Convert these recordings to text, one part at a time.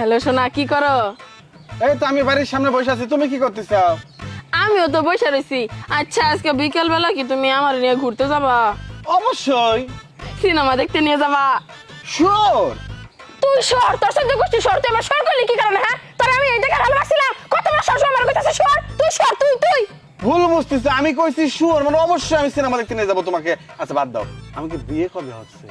Hello সোনা, কি করো? এই তো আমি বাড়ির সামনে বসে আছি, তুমি কি করতেছ? আমিও তো বসে রয়েছি। আচ্ছা, আজকে বিকেল বেলা কি তুমি আমার নিয়ে ঘুরতে যাবা? অবশ্যই। সিনেমা দেখতে নিয়ে যাবা? শিওর। তুই সর, তোর সাথে গোষ্ঠী সর। তুই আমার সর করলি কি কারণে? হ্যাঁ, তোর আমি এই জায়গায় ভালোবাসছিলাম, কত বড় সর আমার কাছে। সর তুই, সর তুই তুই। ভুল বুঝতেছ, আমি কইছি শিওর, মানে অবশ্যই আমি সিনেমা দেখতে নিয়ে যাবো তোমাকে। আচ্ছা বাদ দাও, আমাকে বিয়ে কবে হচ্ছে?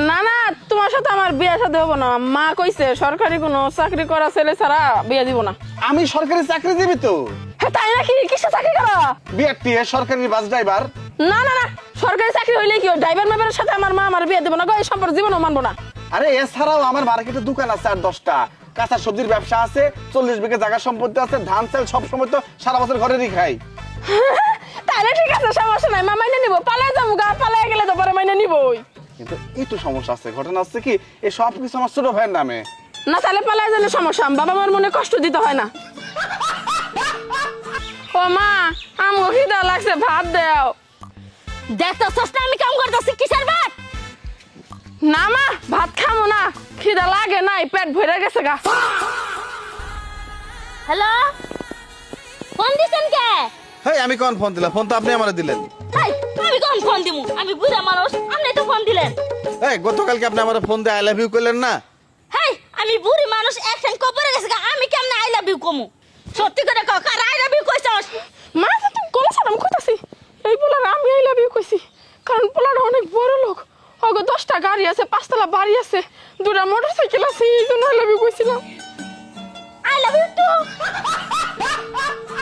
না না, তোমার সাথে আমার বিয়ে সাথে হবো না। মা কইছে সরকারি কোনো চাকরি করা ছেলে ছাড়া বিয়ে দিব না। আমি সরকারি চাকরি দিবি তো? হ্যাঁ, তাই নাকি? কিসে চাকরি করো? বিআরটিএ, সরকারি বাস ড্রাইভার। না না না, সরকারি চাকরি হইলে কি ড্রাইভার মেম্বারের সাথে আমার মা আমার বিয়ে দেবো না গো। এই সম্পর্ক জীবনও মানবো না। আরে এছাড়াও আমার মার্কেটে দোকান আছে 8-10টা, কাঁচা সবজির ব্যবসা আছে, 40 বিঘা জায়গা সম্পত্তি আছে, ধান চাল সব সময় তো সারা বছর ঘরেরই খাই। তাহলে ঠিক আছে, সমস্যা নাই, মা মাইনে নিবো। পালায় যাবো গা, পালায় গেলে তো পরে মাইনে নিবই। কিন্তু একটু সমস্যা আছে, ঘটনা হচ্ছে কি এই সব কিছু আমার ছোট ভাইয়ের নামে। না, তাহলে পালায় গেলে সমস্যা, বাবা মার মনে কষ্ট দিতে হয় না। ও মা, আমগো খিদা লাগছে, ভাত দাও। দেখতেছস না আমি কাম করতেছি, কিসের ভাত? না মা, ভাত খামো না, খিদা লাগে নাই, পেট ভরে গেছে গা। হ্যালো, ফোন দিছেন কে? হ্যাঁ, আমি কোন ফোন দিলাম? ফোন তো আপনি আমারে দিলেন। হাই, আমি কোন ফোন দিমু? আমি বুড়া মানুষ, আপনি তো ফোন দিলেন। এই গতকালকে আপনি আমারে ফোন দিয়ে আই লাভ ইউ কইলেন না? হাই, আমি বুড়ি মানুষ, একখান কবরে গেছে গা, আমি কেমনে আই লাভ ইউ কমু? সত্যি করে কও, কার আই লাভ ইউ কইছস? মা, তুমি কোন সালাম কইতাছি? এই পোলার আমি আই লাভ ইউ কইছি, কারণ পোলার অনেক বড় লোক। ওগো 10টা গাড়ি আছে, 5তলা বাড়ি আছে, 2টা মোটরসাইকেল আছে, এই জন্য আই লাভ ইউ কইছিলাম। I love you two.